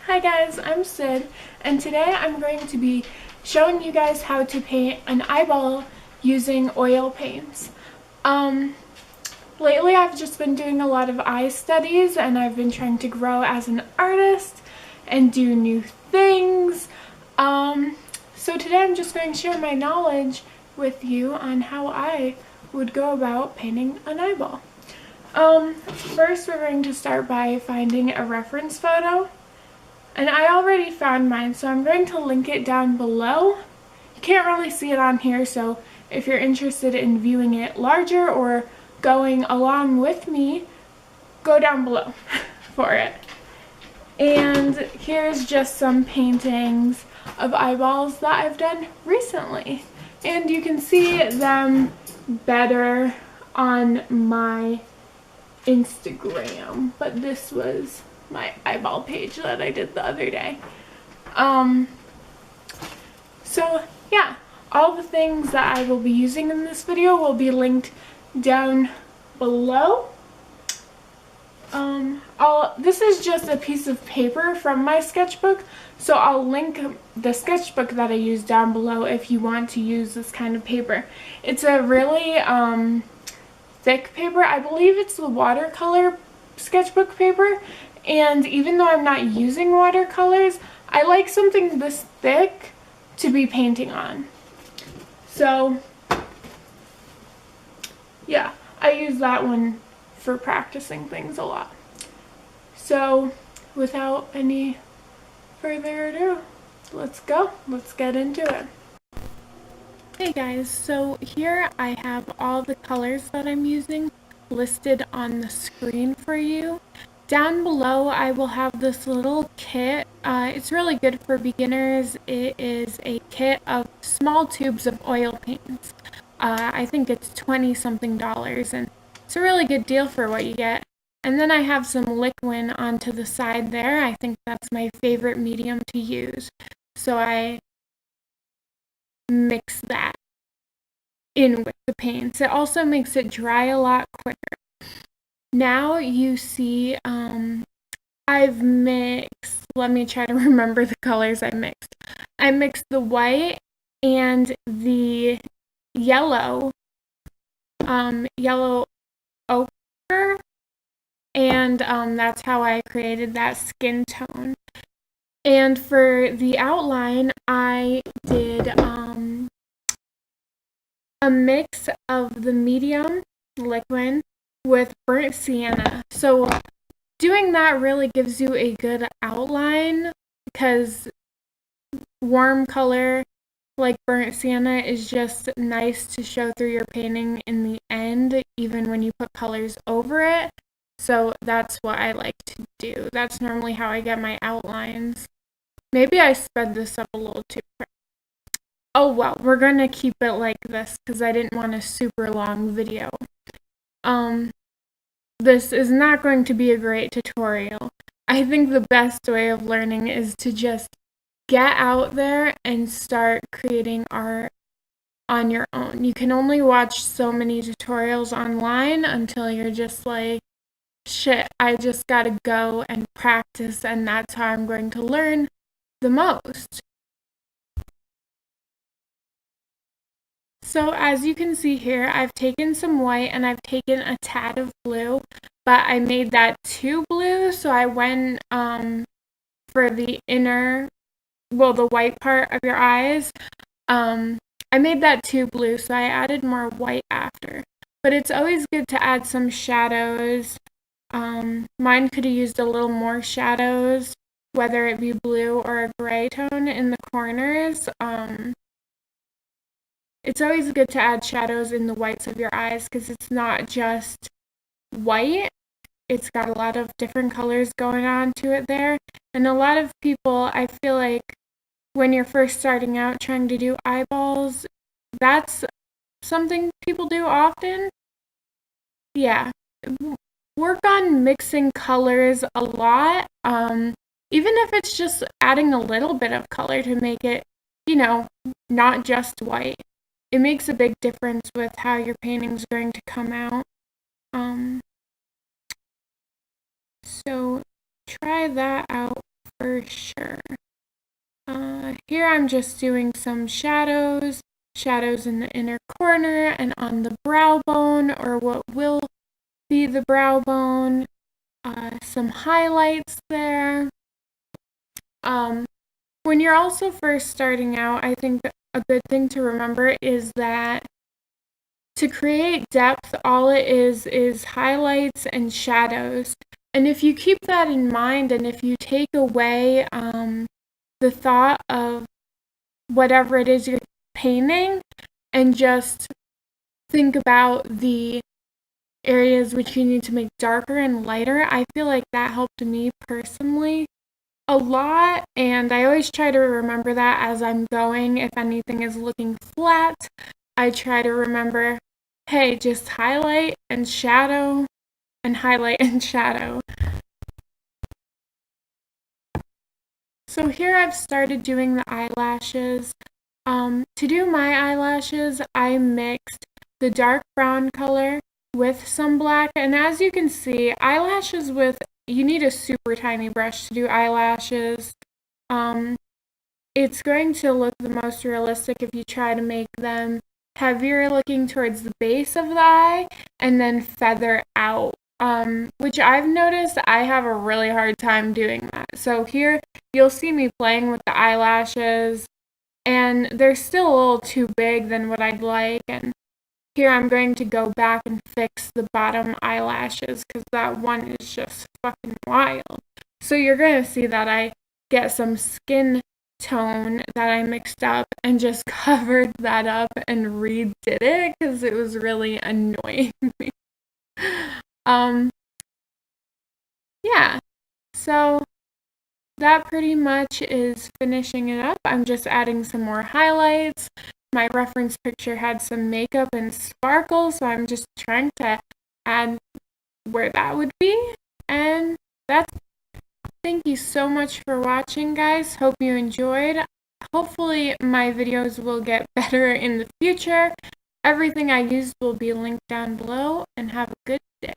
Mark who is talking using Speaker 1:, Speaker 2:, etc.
Speaker 1: Hi guys, I'm Sid, and today I'm going to be showing you guys how to paint an eyeball using oil paints. Um, Lately I've just been doing a lot of eye studies and I've been trying to grow as an artist and do new things. So today I'm just going to share my knowledge with you on how I would go about painting an eyeball. First we're going to start by finding a reference photo. And I already found mine, so I'm going to link it down below. You can't really see it on here, so if you're interested in viewing it larger or going along with me, go down below for it. And here's just some paintings of eyeballs that I've done recently. And you can see them better on my Instagram, but this was my eyeball page that I did the other day. So yeah, all the things that I will be using in this video will be linked down below. This is just a piece of paper from my sketchbook, so I'll link the sketchbook that I use down below if you want to use this kind of paper. It's a really thick paper. I believe it's the watercolor sketchbook paper, and even though I'm not using watercolors, I like something this thick to be painting on. So yeah, I use that one for practicing things a lot. So without any further ado, let's get into it. Hey guys, so here I have all the colors that I'm using listed on the screen for you. Down below I will have this little kit. It's really good for beginners. It is a kit of small tubes of oil paints. I think it's $20-something, and it's a really good deal for what you get. And then I have some Liquin onto the side there. I think that's my favorite medium to use. So I mix that in with the paints. It also makes it dry a lot quicker. Now you see I've mixed, let me try to remember the colors I mixed. I mixed the white and the yellow, yellow ochre, and that's how I created that skin tone. And for the outline, I did a mix of the medium Liquin with burnt sienna. So doing that really gives you a good outline, because warm color like burnt sienna is just nice to show through your painting in the end, even when you put colors over it. So that's what I like to do. That's normally how I get my outlines. Maybe I sped this up a little too quick. Oh well, we're gonna keep it like this because I didn't want a super long video. This is not going to be a great tutorial. I think the best way of learning is to just get out there and start creating art on your own. You can only watch so many tutorials online until you're just like, shit, I just gotta go and practice, and that's how I'm going to learn the most. So as you can see here, I've taken some white and I've taken a tad of blue, but I made that too blue, so I went for the inner, well, the white part of your eyes. I made that too blue, so I added more white after. But it's always good to add some shadows. Mine could have used a little more shadows, whether it be blue or a gray tone in the corners. It's always good to add shadows in the whites of your eyes because it's not just white. It's got a lot of different colors going on to it there. And a lot of people, I feel like, when you're first starting out trying to do eyeballs, that's something people do often. Yeah. Work on mixing colors a lot. Even if it's just adding a little bit of color to make it, not just white. It makes a big difference with how your painting's going to come out. So try that out for sure. Here I'm just doing some shadows in the inner corner and on the brow bone, or what will be the brow bone. Some highlights there. When you're also first starting out, I think a good thing to remember is that to create depth, all it is highlights and shadows. And if you keep that in mind, and if you take away the thought of whatever it is you're painting, and just think about the areas which you need to make darker and lighter, I feel like that helped me personally a lot, and I always try to remember that as I'm going. If anything is looking flat, I try to remember, hey, just highlight and shadow and highlight and shadow. So here I've started doing the eyelashes. To do my eyelashes, I mixed the dark brown color with some black, and as you can see, eyelashes you need a super tiny brush to do eyelashes. It's going to look the most realistic if you try to make them heavier looking towards the base of the eye and then feather out, which I've noticed I have a really hard time doing that. So here you'll see me playing with the eyelashes, and they're still a little too big than what I'd like, and here I'm going to go back and fix the bottom eyelashes because that one is just fucking wild. So you're going to see that I get some skin tone that I mixed up and just covered that up and redid it because it was really annoying me. Yeah, so that pretty much is finishing it up. I'm just adding some more highlights. My reference picture had some makeup and sparkle, so I'm just trying to add where that would be. And thank you so much for watching, guys. Hope you enjoyed. Hopefully my videos will get better in the future. Everything I used will be linked down below, and have a good day.